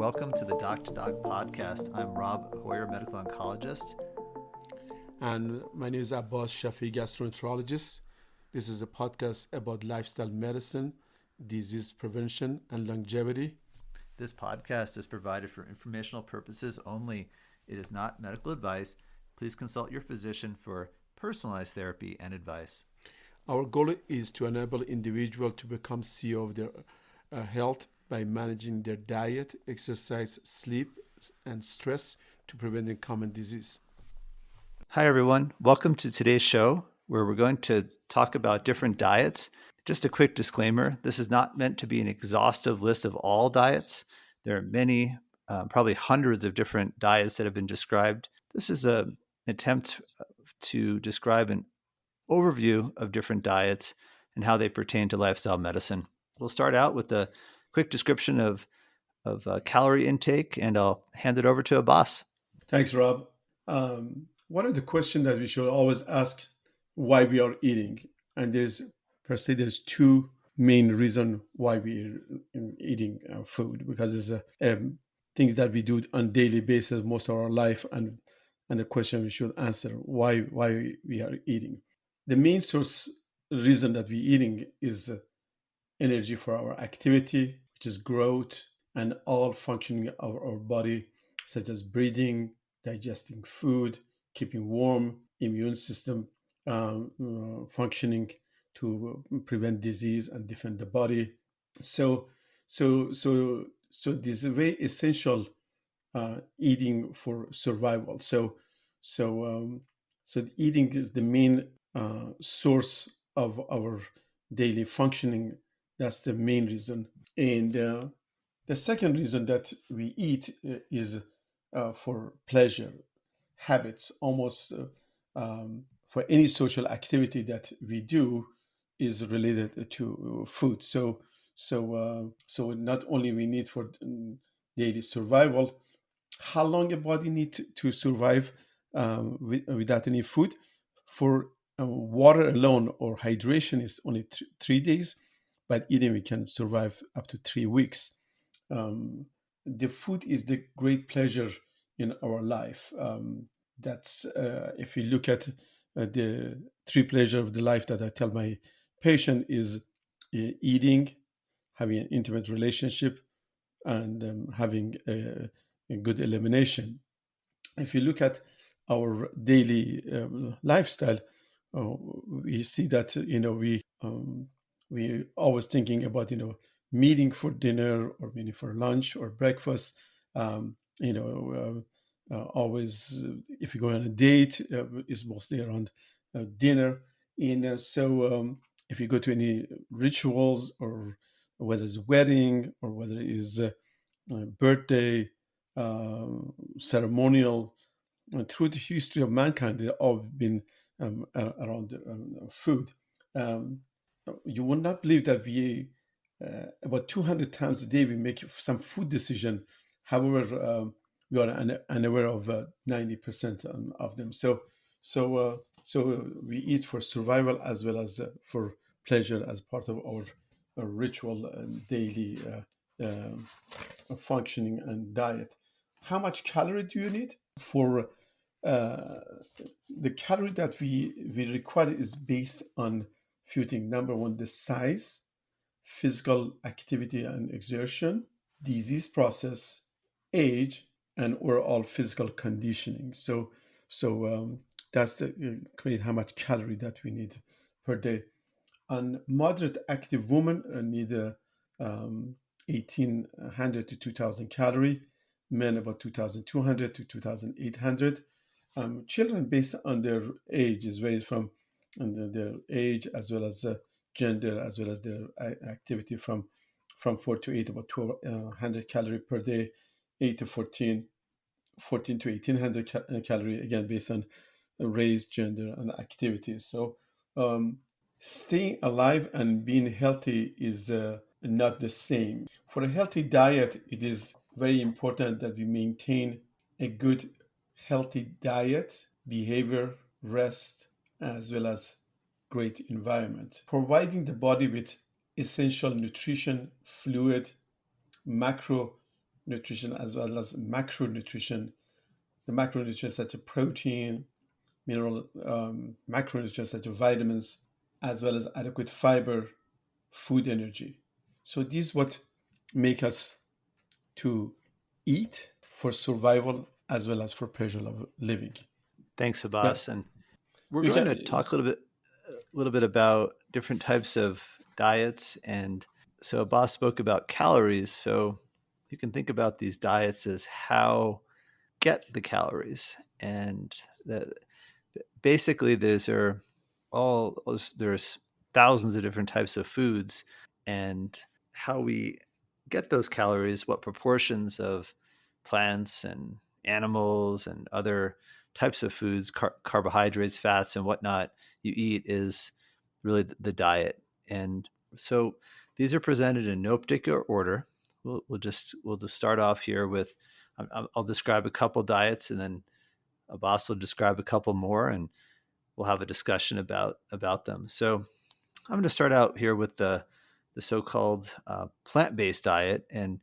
Welcome to the Doc to Doc podcast. I'm Rob Hoyer, medical oncologist. And my name is Abbas Shafi, gastroenterologist. This is a podcast about lifestyle medicine, disease prevention, and longevity. This podcast is provided for informational purposes only. It is not medical advice. Please consult your physician for personalized therapy and advice. Our goal is to enable individuals to become CEO of their health by managing their diet, exercise, sleep, and stress to prevent common disease. Hi, everyone. Welcome to today's show, where we're going to talk about different diets. Just a quick disclaimer, this is not meant to be an exhaustive list of all diets. There are many, probably hundreds of different diets that have been described. This is an attempt to describe an overview of different diets and how they pertain to lifestyle medicine. We'll start out with a quick description of calorie intake, and I'll hand it over to Abbas. Thanks, Rob. One of the questions that we should always ask why we are eating, and there's two main reasons why we're eating food, because it's things that we do on daily basis most of our life, and the question we should answer why we are eating. The main source reason that we're eating is energy for our activity, which is growth and all functioning of our body, such as breathing, digesting food, keeping warm, immune system functioning to prevent disease and defend the body. So this is very essential eating for survival. So eating is the main source of our daily functioning. That's the main reason. And the second reason that we eat is for pleasure, habits. Almost for any social activity that we do is related to food. So not only we need for daily survival, how long a body needs to survive without any food? For water alone or hydration is only 3 days, but eating we can survive up to 3 weeks. The food is the great pleasure in our life. That's if you look at the 3 pleasures of the life that I tell my patient is eating, having an intimate relationship, and having a good elimination. If you look at our daily lifestyle, we see that we always thinking about meeting for dinner or meeting for lunch or breakfast. Always if you go on a date, it's mostly around dinner. And so if you go to any rituals, or whether it's wedding or whether it is birthday, ceremonial, through the history of mankind, they've all been around food. You would not believe that we about 200 times a day we make some food decision. However, we are unaware of 90% of them. So we eat for survival as well as for pleasure as part of our ritual and daily functioning and diet. How much calorie do you need? For the calorie that we require is based on few things. Number one, the size, physical activity and exertion, disease process, age, and overall physical conditioning. So that's the create how much calorie that we need per day. And moderate active women need 1,800 to 2,000 calorie. Men about 2,200 to 2,800. Children, based on their age, is varies from their age as well as gender as well as their activity from 4 to 8, about 1,200 calorie per day. 8 to 14 to 1,800 calorie, again based on race, gender, and activities. So staying alive and being healthy is not the same. For a healthy diet, it is very important that we maintain a good, healthy diet, behavior, rest, as well as great environment. Providing the body with essential nutrition, fluid, macro nutrition as well as macronutrition. The macronutrients such as protein, mineral, macronutrients such as vitamins, as well as adequate fiber, food energy. So these what make us to eat for survival as well as for pleasure of living. Thanks, Yeah, Abbas. And we're you going to can. talk a little bit about different types of diets. And so Abbas spoke about calories. So you can think about these diets as how get the calories. And the, basically, there's thousands of different types of foods, and how we get those calories, what proportions of plants and animals and other types of foods, carbohydrates, fats, and whatnot you eat is really the diet. And so these are presented in no particular order. We'll just start off here with I'll describe a couple diets, and then Abbas will describe a couple more, and we'll have a discussion about them. So I'm going to start out here with the so-called plant-based diet, and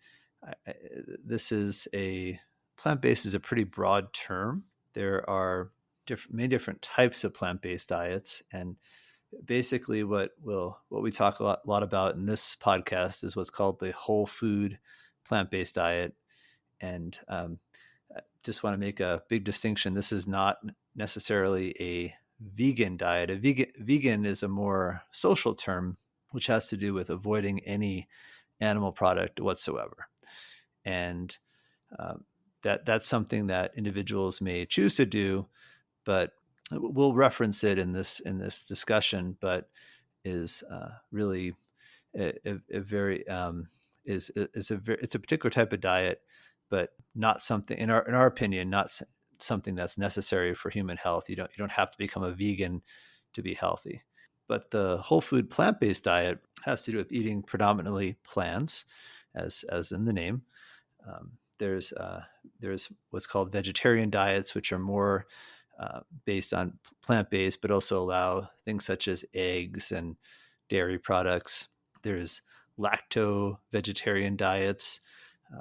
this is a plant-based is a pretty broad term. There are many different types of plant-based diets, and basically what we talk a lot about in this podcast is what's called the whole food plant-based diet. And just want to make a big distinction. This is not necessarily a vegan diet. A vegan is a more social term, which has to do with avoiding any animal product whatsoever. And that's something that individuals may choose to do, but we'll reference it in this discussion. But is really a very is a very, it's a particular type of diet, but not something in our opinion, not something that's necessary for human health. You don't have to become a vegan to be healthy. But the whole food plant-based diet has to do with eating predominantly plants, as in the name. There's what's called vegetarian diets, which are more based on plant-based, but also allow things such as eggs and dairy products. There's lacto-vegetarian diets,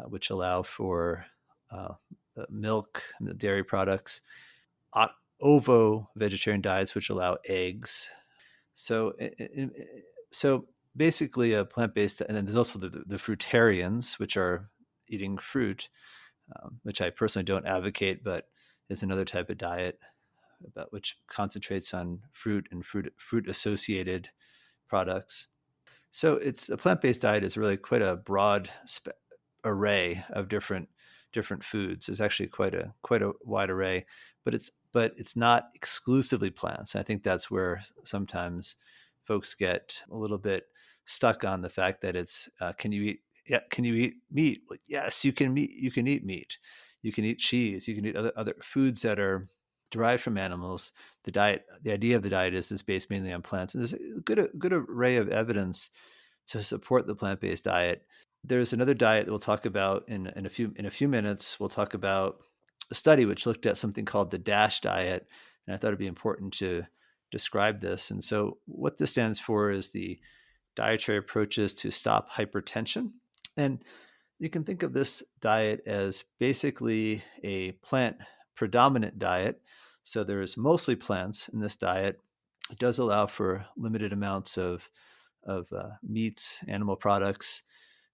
which allow for the milk and the dairy products. Ovo-vegetarian diets, which allow eggs. So, so basically, a plant-based, and then there's also the fruitarians, which are eating fruit, which I personally don't advocate, but is another type of diet about which concentrates on fruit and fruit associated products. So it's a plant-based diet is really quite a broad array of different foods. There's actually quite a wide array, but it's not exclusively plants. I think that's where sometimes folks get a little bit stuck on the fact that it's can you eat meat? Well, yes, you can eat meat. You can eat cheese. You can eat other foods that are derived from animals. The idea of the diet is based mainly on plants, and there's a good array of evidence to support the plant-based diet. There's another diet that we'll talk about in a few minutes. We'll talk about a study which looked at something called the DASH diet, and I thought it'd be important to describe this. And so, what this stands for is the dietary approaches to stop hypertension. And you can think of this diet as basically a plant predominant diet. So there's mostly plants in this diet. It does allow for limited amounts of meats, animal products,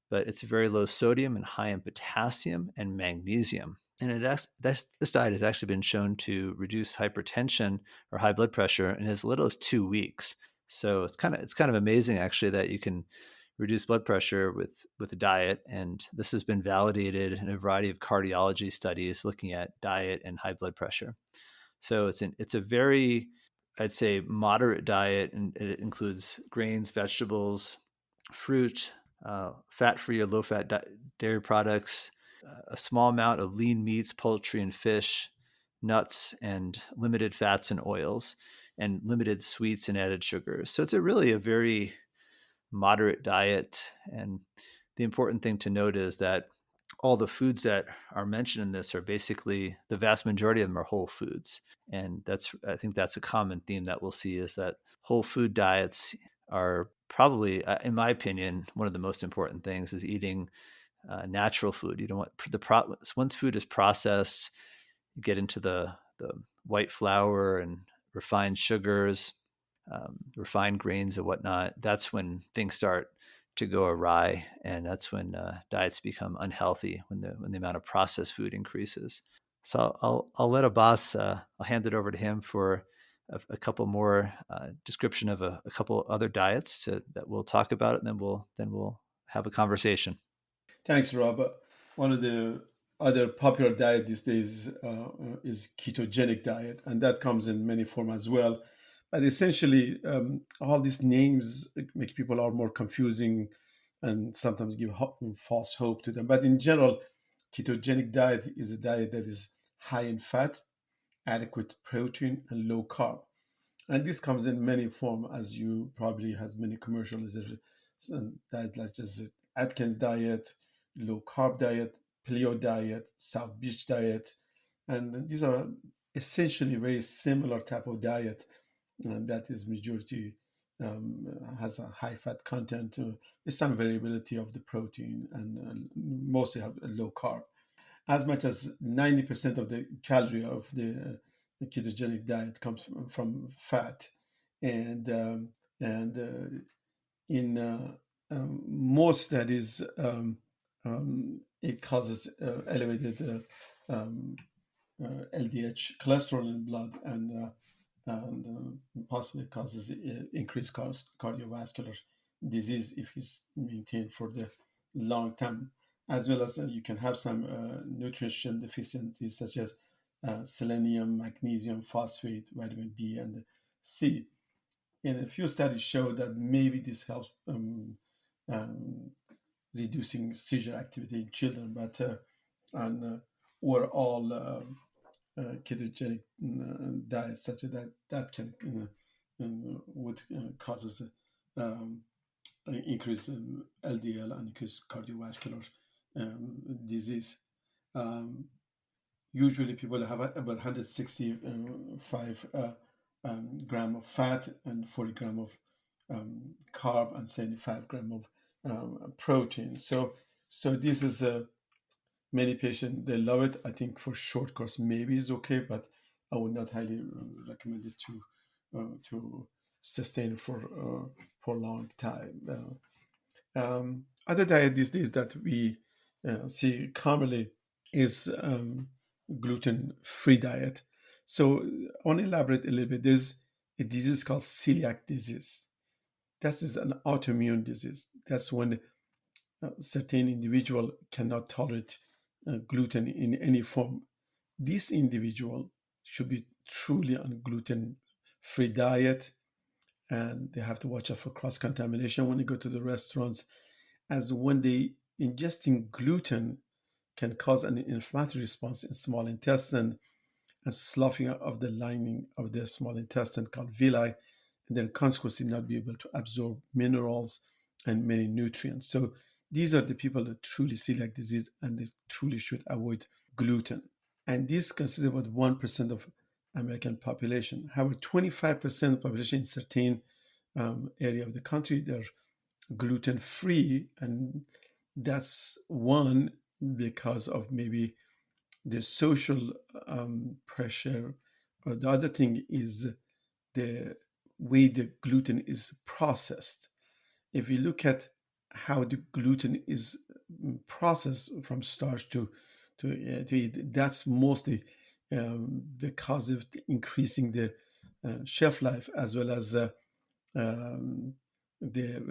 but it's very low sodium and high in potassium and magnesium. And this diet has actually been shown to reduce hypertension or high blood pressure in as little as 2 weeks. So it's kind of amazing actually that you can reduce blood pressure with a diet, and this has been validated in a variety of cardiology studies looking at diet and high blood pressure. So it's a very, I'd say, moderate diet, and it includes grains, vegetables, fruit, fat-free or low-fat dairy products, a small amount of lean meats, poultry and fish, nuts, and limited fats and oils, and limited sweets and added sugars. So it's really a very moderate diet. And the important thing to note is that all the foods that are mentioned in this are basically, the vast majority of them are whole foods. And I think that's a common theme that we'll see, is that whole food diets are probably, in my opinion, one of the most important things is eating natural food. You don't want once food is processed, you get into the white flour and refined sugars, refined grains and whatnot. That's when things start to go awry, and that's when diets become unhealthy, when the amount of processed food increases. So I'll let Abbas. I'll hand it over to him for a couple more description of a couple other diets that we'll talk about, and then we'll have a conversation. Thanks, Rob. One of the other popular diet these days is ketogenic diet, and that comes in many forms as well. But essentially, all these names make people are more confusing and sometimes give false hope to them. But in general, ketogenic diet is a diet that is high in fat, adequate protein, and low carb. And this comes in many forms, as you probably has many commercials. There's some diet like just Atkins diet, low carb diet, paleo diet, South Beach diet, and these are essentially very similar type of diet that is majority has a high fat content with some variability of the protein and mostly have a low carb. As much as 90% of the calorie of the ketogenic diet comes from fat, and in most studies, it causes elevated LDH cholesterol in blood, and possibly causes increased cardiovascular disease if it's maintained for the long term, as well as you can have some nutrition deficiencies such as selenium, magnesium, phosphate, vitamin B, and C. And a few studies show that maybe this helps um, reducing seizure activity in children, but and overall ketogenic diet such that can would causes um, increase in LDL and increase cardiovascular disease. Um, Usually, people have about 165 gram of fat and 40 gram of carb and 75 gram of protein. So this is many patients they love it. I think for short course maybe is okay, but I would not highly recommend it to sustain for a long time. Other diet these days that we see commonly is gluten-free diet. So I want to elaborate a little bit. There's a disease called celiac disease. That is an autoimmune disease. That's when certain individual cannot tolerate gluten in any form. This individual should be truly on gluten-free diet, and they have to watch out for cross-contamination when they go to the restaurants, as when they ingesting gluten can cause an inflammatory response in small intestine and sloughing of the lining of the small intestine called villi, and then consequently not be able to absorb minerals and many nutrients. So these are the people that truly celiac disease and they truly should avoid gluten. And this consists about 1% of American population. However, 25% of population in certain area of the country, they're gluten free, and that's one because of maybe the social pressure, or the other thing is the way the gluten is processed. If you look at how the gluten is processed from starch to eat, that's mostly because of increasing the shelf life as well as um, the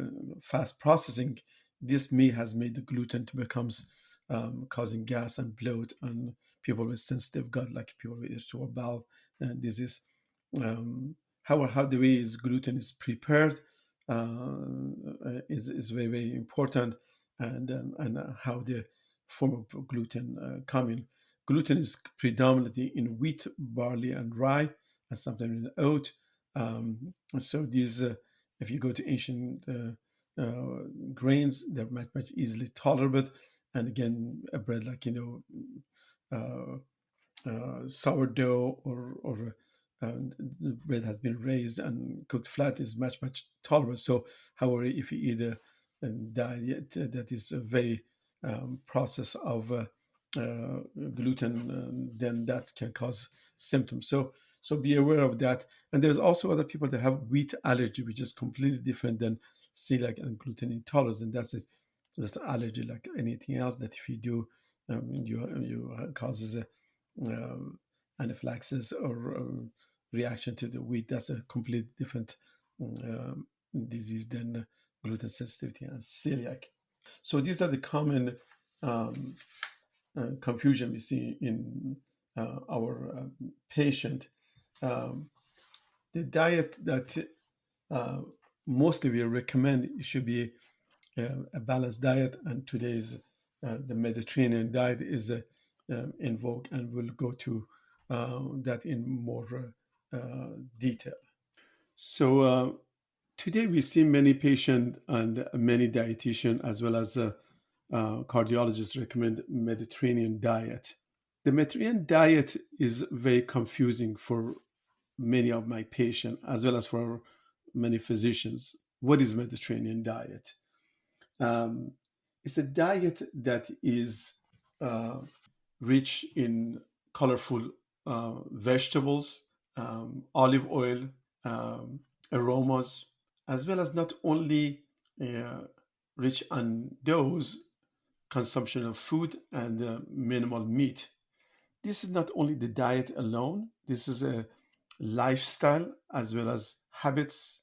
fast processing. This may has made the gluten to becomes causing gas and bloat on people with sensitive gut, like people with irritable bowel disease. However, how the way is gluten is prepared is very very important, and how the form of gluten come in. Gluten is predominantly in wheat, barley, and rye, and sometimes in oat. So these, if you go to ancient grains, they're much easily tolerable. And again, a bread like sourdough or the bread has been raised and cooked flat is much tolerable. So, however, if you eat a diet that is very process of gluten, then that can cause symptoms. So be aware of that. And there's also other people that have wheat allergy, which is completely different than celiac and gluten intolerance, and that's an allergy like anything else that if you do, you causes a anaphylaxis or reaction to the wheat. That's a completely different disease than gluten sensitivity and celiac. So these are the common um, confusion we see in our patient. Um, the diet that uh, mostly we recommend should be a balanced diet, and today's the Mediterranean diet is in vogue, and we'll go to that in more detail. So today we see many patients and many dietitians as well as cardiologists recommend Mediterranean diet. The Mediterranean diet is very confusing for many of my patients as well as for many physicians. What is Mediterranean diet? Um, it's a diet that is uh, rich in colorful vegetables, olive oil, um, aromas, as well as not only uh, rich on those consumption of food and minimal meat. This is not only the diet alone, this is a lifestyle as well as habits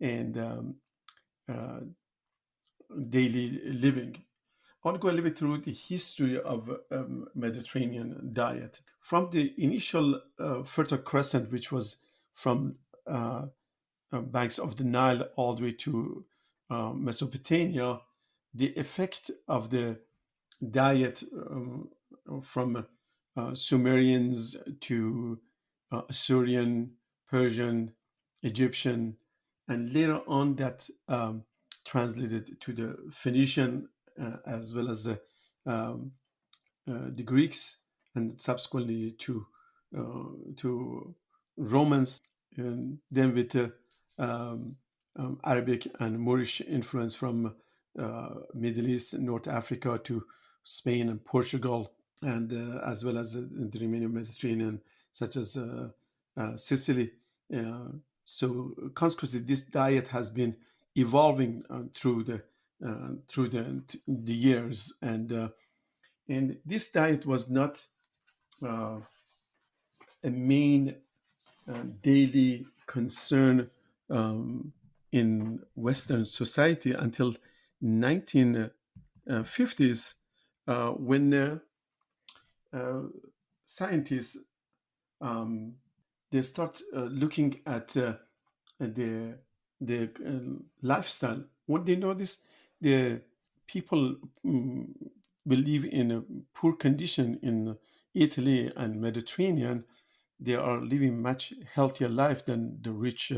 and uh, daily living. I want to go a little bit through the history of Mediterranean diet. From the initial Fertile Crescent, which was from banks of the Nile all the way to Mesopotamia, the effect of the diet from Sumerians to Assyrian, Persian, Egyptian, and later on that translated to the Phoenician as well as um, the Greeks, and subsequently to Romans, and then with Arabic and Moorish influence from Middle East, North Africa to Spain and Portugal, and as well as the remaining Mediterranean, such as Sicily. So consequently, this diet has been evolving through the years, and this diet was not uh, a main daily concern um, in Western society until 1950s, when uh, scientists um, they start looking at the lifestyle. What they notice, the people will live in a poor condition in Italy and Mediterranean. They are living much healthier life than the rich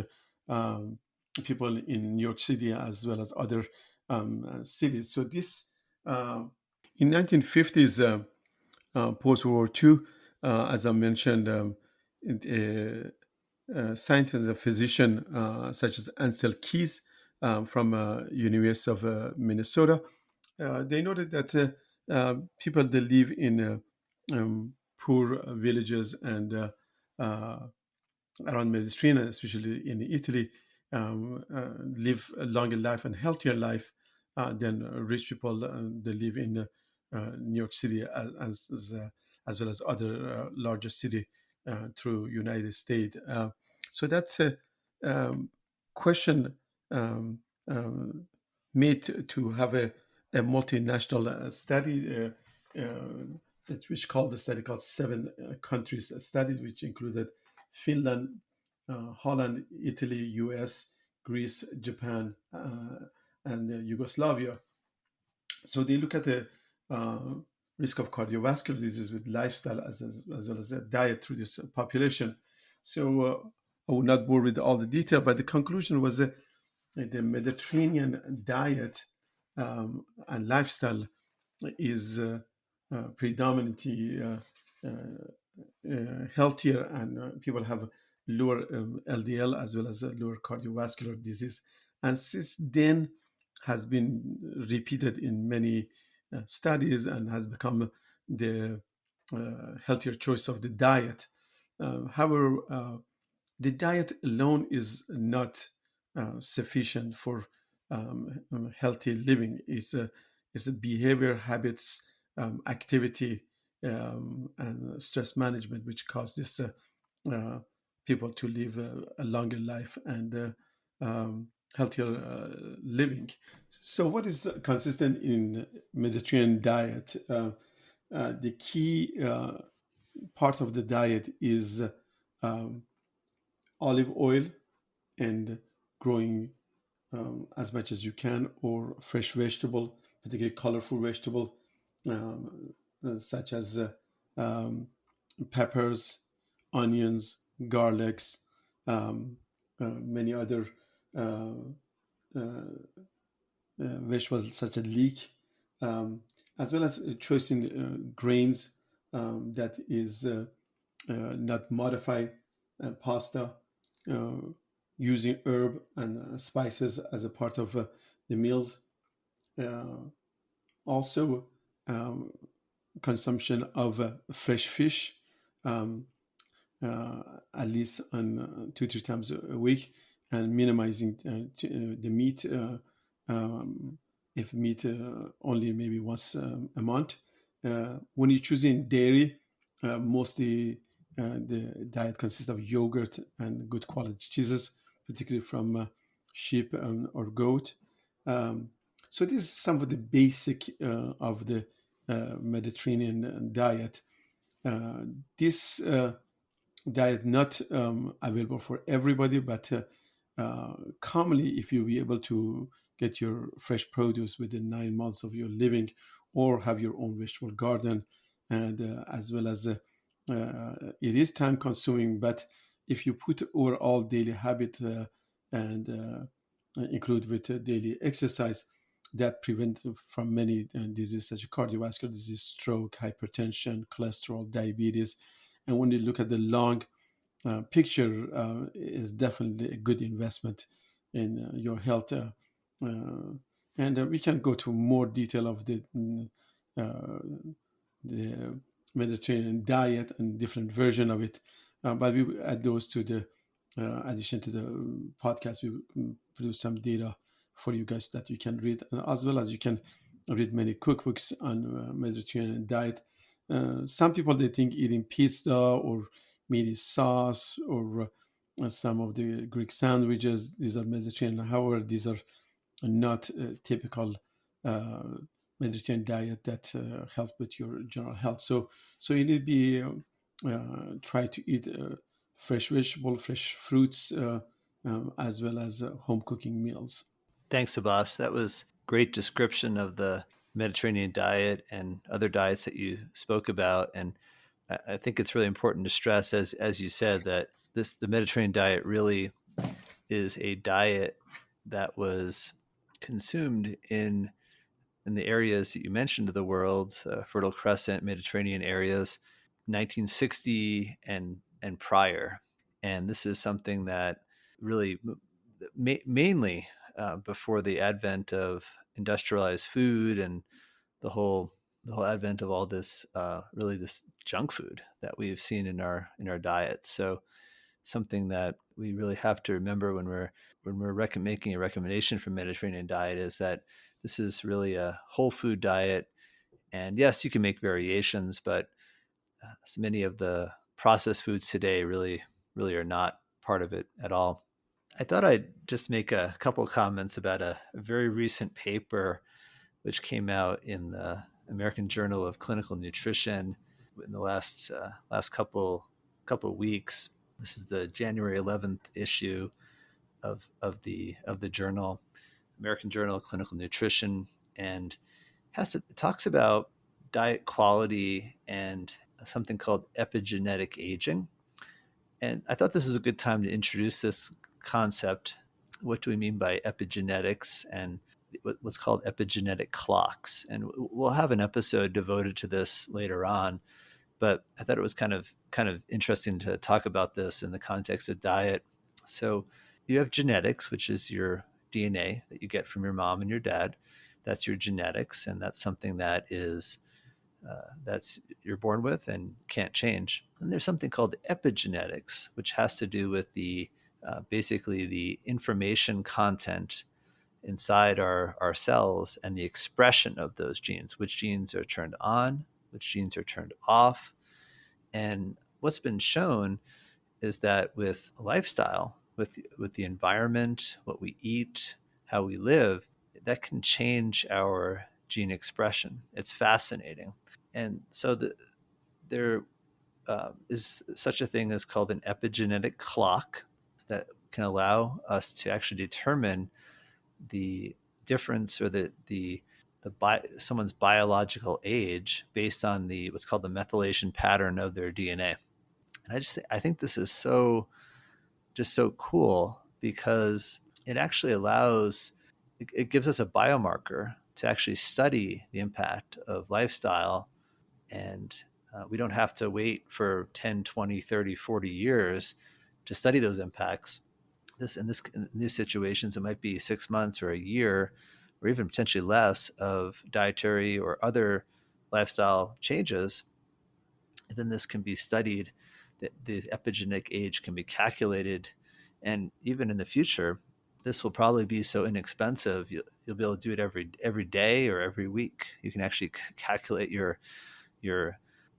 people in New York City as well as other cities. So this in 1950s, post World War II, as I mentioned, scientists and physician such as Ansel Keys from University of Minnesota, they noted that people that live in poor villages and around Mediterranean, especially in Italy, live a longer life and healthier life than rich people that live in New York City as well as other larger city through United States. So that's a question um, um, made to have a multinational study which called the study called seven countries studies, which included Finland, Holland, Italy, US, Greece, Japan, and Yugoslavia. So they look at the uh, risk of cardiovascular disease with lifestyle as well as a diet through this population. So I will not bore with all the detail, but the conclusion was that the Mediterranean diet and lifestyle is predominantly healthier, and people have lower LDL as well as lower cardiovascular disease. And since then, has been repeated in many studies and has become the healthier choice of the diet. However, the diet alone is not sufficient for healthy living. It's a behavior, habits, activity, and stress management, which cause this uh, people to live a longer life and healthier living. So, what is consistent in Mediterranean diet? The key part of the diet is um, olive oil and growing as much as you can, or fresh vegetable, particularly colorful vegetable, such as peppers, onions, garlics, many other uh, uh, vegetables such as leek, um, as well as choosing grains that is not modified pasta, uh, using herb and spices as a part of the meals. Uh, Also, um, consumption of fresh fish, um, at least on 2 3 times a week, and minimizing the meat, if meat only maybe once a month. When you're choosing dairy, mostly the diet consists of yogurt and good quality cheeses, particularly from sheep or goat. Um, so this is some of the basic of the Mediterranean diet. Uh, this diet not available for everybody, but commonly, if you be able to get your fresh produce within 9 months of your living, or have your own vegetable garden, and as well as it is time consuming, but if you put overall daily habit and include with daily exercise, that prevent from many diseases such as cardiovascular disease, stroke, hypertension, cholesterol, diabetes. And when you look at the long picture, is definitely a good investment in your health. And we can go to more detail of uh, the Mediterranean diet and different version of it. But we add those to the addition to the podcast. We produce some data for you guys that you can read, as well as you can read many cookbooks on Mediterranean diet. Some people they think eating pizza or meaty sauce or some of the Greek sandwiches, these are Mediterranean. However, these are not typical uh, Mediterranean diet that help with your general health. So you need to be try to eat fresh vegetable, fresh fruits, as well as home cooking meals. Thanks, Abbas. That was great description of the Mediterranean diet and other diets that you spoke about. And I think it's really important to stress, as you said, that the Mediterranean diet really is a diet that was consumed in the areas that you mentioned of the world, Fertile Crescent, Mediterranean areas, 1960 and prior. And this is something that really mainly before the advent of industrialized food and the whole the whole advent of all this really this junk food that we've seen in our diet. So something that we really have to remember when we're making a recommendation for Mediterranean diet is that this is really a whole food diet. And yes, you can make variations, but so many of the processed foods today really are not part of it at all. I thought I'd just make a couple comments about a very recent paper which came out in the American Journal of Clinical Nutrition in the last couple weeks. This is the January 11th issue of the journal, American Journal of Clinical Nutrition, and it talks about diet quality and something called epigenetic aging. And I thought this was a good time to introduce this concept. What do we mean by epigenetics and what's called epigenetic clocks? And we'll have an episode devoted to this later on. But I thought it was kind of interesting to talk about this in the context of diet. So you have genetics, which is your DNA that you get from your mom and your dad. That's your genetics, and that's something that is that's you're born with and can't change. And there's something called epigenetics, which has to do with the basically the information content inside our cells and the expression of those genes, which genes are turned on, which genes are turned off. And what's been shown is that with lifestyle, with the environment, what we eat, how we live, that can change our gene expression. It's fascinating. And so there is such a thing as called an epigenetic clock that can allow us to actually determine the difference or someone's biological age based on the what's called the methylation pattern of their DNA. And I think this is so cool because it actually it gives us a biomarker to actually study the impact of lifestyle. And we don't have to wait for 10, 20, 30, 40 years to study those impacts. In these situations, it might be 6 months or a year or even potentially less of dietary or other lifestyle changes. And then this can be studied, the epigenetic age can be calculated. And even in the future, this will probably be so inexpensive, you'll be able to do it every day or every week. You can actually calculate your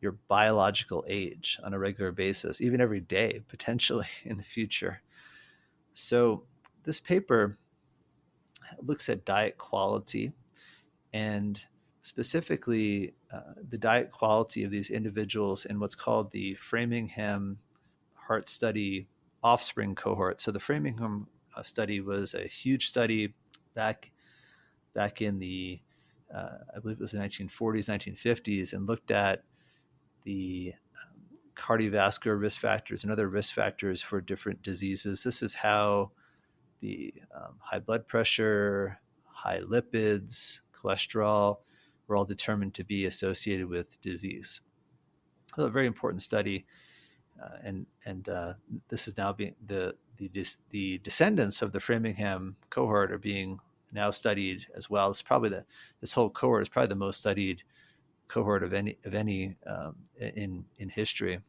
your biological age on a regular basis, even every day, potentially in the future. So this paper looks at diet quality and specifically the diet quality of these individuals in what's called the Framingham Heart Study offspring cohort. So the Framingham study was a huge study back in the I believe it was the 1940s, 1950s, and looked at the cardiovascular risk factors and other risk factors for different diseases. This is how the high blood pressure, high lipids, cholesterol were all determined to be associated with disease. So a very important study, and this is now being the descendants of the Framingham cohort are being now studied as well. It's probably this whole cohort is probably the most studied cohort of any in history.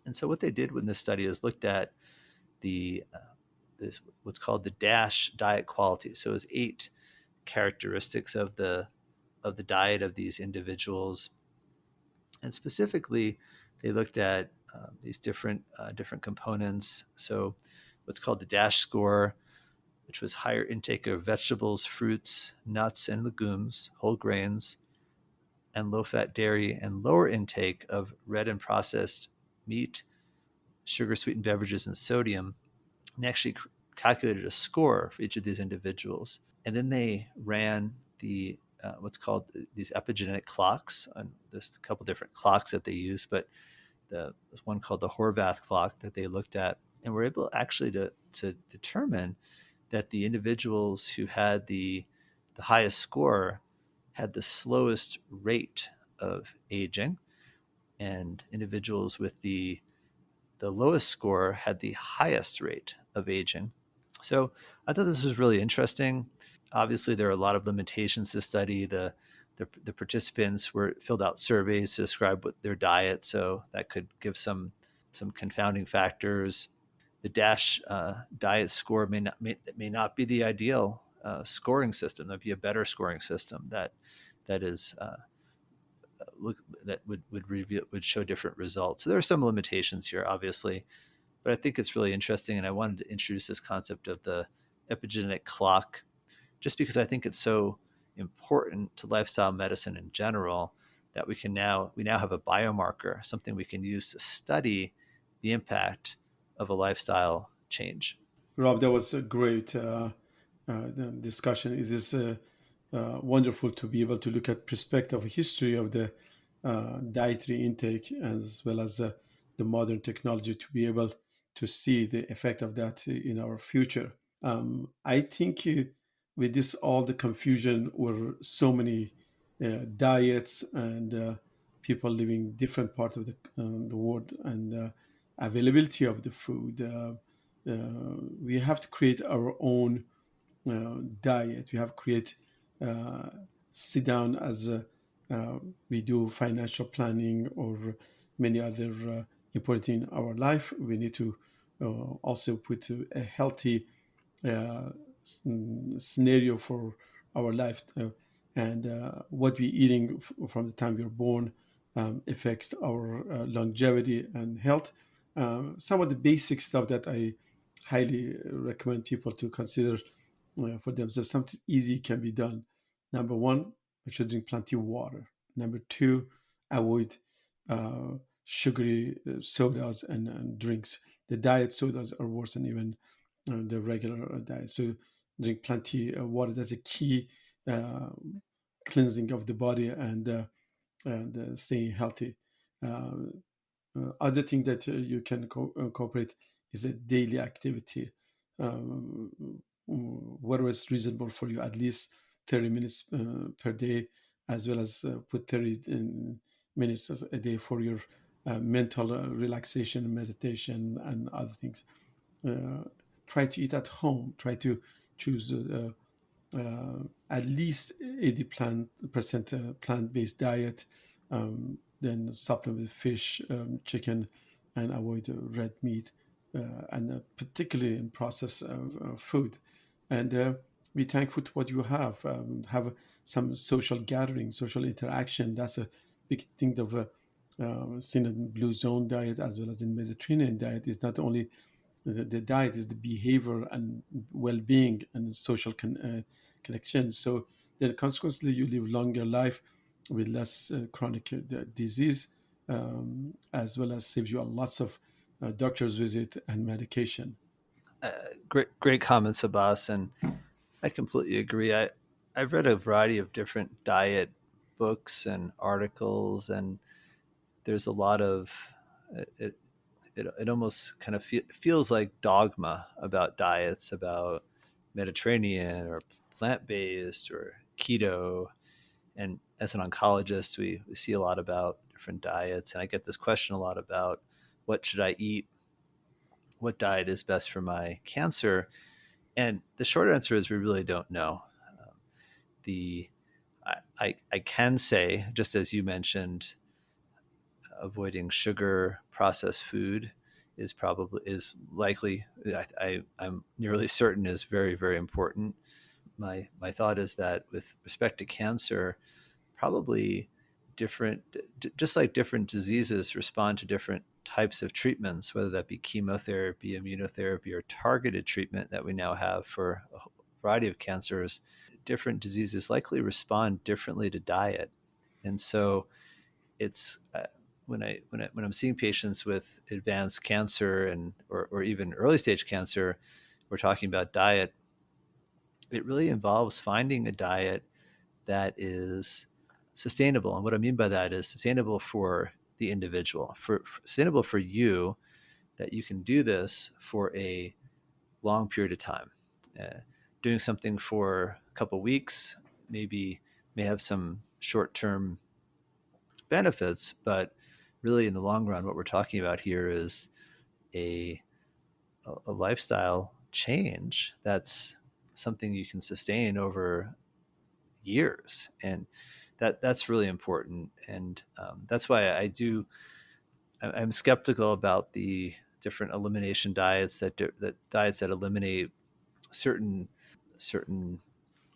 And so what they did with this study is looked at the this what's called the DASH diet quality. So it's 8 characteristics of the diet of these individuals, and specifically they looked at these different components. So what's called the DASH score, which was higher intake of vegetables, fruits, nuts, and legumes, whole grains, and low-fat dairy, and lower intake of red and processed meat, sugar-sweetened beverages, and sodium. And they actually calculated a score for each of these individuals. And then they ran the what's called these epigenetic clocks. And there's a couple different clocks that they use, but there's one called the Horvath clock that they looked at, and were able actually to determine that the individuals who had the highest score had the slowest rate of aging, and individuals with the lowest score had the highest rate of aging. So I thought this was really interesting. Obviously, there are a lot of limitations to study. The participants filled out surveys to describe what their diet, so that could give some confounding factors. The DASH diet score may not be the ideal scoring system. That'd be a better scoring system that is that would show different results. So there are some limitations here, obviously, but I think it's really interesting, and I wanted to introduce this concept of the epigenetic clock, just because I think it's so important to lifestyle medicine in general that we now have a biomarker, something we can use to study the impact of a lifestyle change. Rob, that was a great discussion. It is wonderful to be able to look at perspective history of the dietary intake as well as the modern technology to be able to see the effect of that in our future. I think with this all the confusion were so many diets and people living different parts of the world and availability of the food. We have to create our own diet. We have to create sit down as we do financial planning or many other important things in our life. We need to also put a healthy uh, scenario for our life, and what we're eating from the time we're born affects our longevity and health. Some of the basic stuff that I highly recommend people to consider for themselves. Something easy can be done. Number one, make sure to drink plenty of water. Number two, avoid uh, sugary sodas and drinks. The diet sodas are worse than even the regular diet. So drink plenty of water. That's a key uh, cleansing of the body and staying healthy. Uh, Other thing that you can incorporate is a daily activity. Whatever is reasonable for you, at least 30 minutes per day, as well as put 30 minutes a day for your mental relaxation, meditation, and other things. Uh, Try to eat at home. Try to choose at least 80% plant-based diet, then supplement with fish, chicken, and avoid red meat, and particularly in processed food. And be thankful to what you have. Have some social gathering, social interaction. That's a big thing of seen in blue zone diet as well as in Mediterranean diet. Is not only the diet is the behavior and well-being and social connection. So then consequently you live longer life with less chronic disease, as well as saves you a lots of doctor's visit and medication. Great comments, Abbas, and I completely agree. I've read a variety of different diet books and articles, and there's a lot of it. It almost kind of feels like dogma about diets, about Mediterranean or plant based or keto. And as an oncologist, we see a lot about different diets, and I get this question a lot about what should I eat, what diet is best for my cancer, and the short answer is we really don't know. Um, the I can say, just as you mentioned, avoiding sugar, processed food is likely. I'm nearly certain is very important. My thought is that with respect to cancer, probably different, just like different diseases respond to different types of treatments, whether that be chemotherapy, immunotherapy, or targeted treatment that we now have for a variety of cancers. Different diseases likely respond differently to diet, and so it's when I'm seeing patients with advanced cancer and or even early stage cancer, we're talking about diet. It really involves finding a diet that is sustainable. And what I mean by that is sustainable for the individual, for sustainable for you, that you can do this for a long period of time. Uh, Doing something for a couple of weeks maybe may have some short term benefits, but really in the long run, what we're talking about here is a, a lifestyle change that's something you can sustain over years, and that's really important. And that's why I'm skeptical about the different elimination diets that diets that eliminate certain certain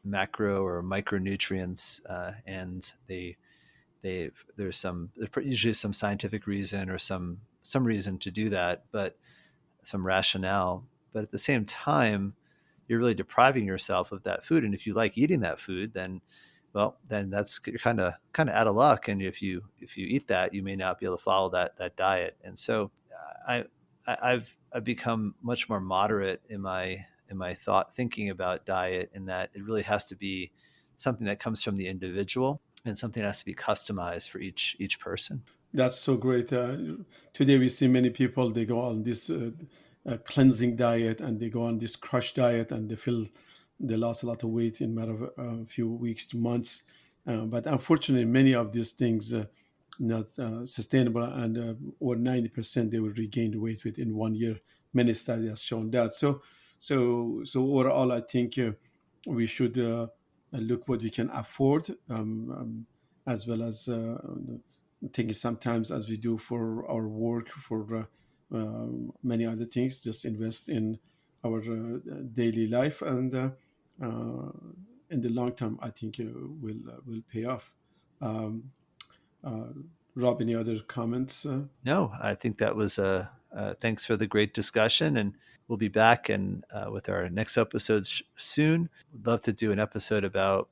macro or micronutrients, and there's usually some scientific reason or some reason to do that, but some rationale. But at the same time, you're really depriving yourself of that food. And if you like eating that food, then well, then that's you're kind of out of luck. And if you eat that, you may not be able to follow that diet. And so I, I've become much more moderate in my thought thinking about diet, in that it really has to be something that comes from the individual and something that has to be customized for each person. That's so great. Today we see many people, they go on this cleansing diet and they go on this crush diet and they feel they lost a lot of weight in a matter of a few weeks to months. But unfortunately, many of these things not sustainable, and over 90% they will regain the weight within 1 year. Many studies have shown that. So overall, I think we should look what we can afford, as well as taking sometimes, as we do for our work, for many other things, just invest in our daily life, and uh, in the long term, I think will pay off. Um, uh, Rob, any other comments? No, I think that was thanks for the great discussion, and we'll be back and with our next episode soon. We'd love to do an episode about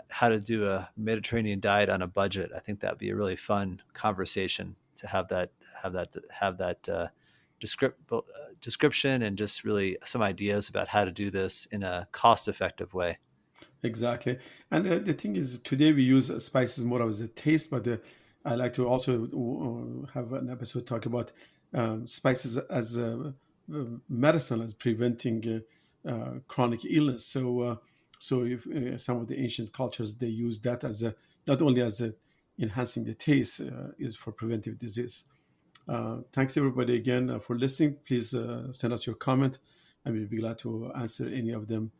how to do a Mediterranean diet on a budget. I think that'd be a really fun conversation to have that description and just really some ideas about how to do this in a cost-effective way. Exactly. And the thing is, today we use spices more as a taste, but I like to also have an episode talk about spices as medicine, as preventing chronic illness. So if some of the ancient cultures, they use that as a, not only as a enhancing the taste, is for preventive disease. Thanks everybody again for listening. Please send us your comment, and we'll be glad to answer any of them.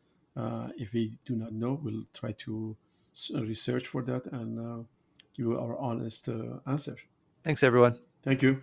If we do not know, we'll try to research for that and give you our honest answer. Thanks, everyone. Thank you.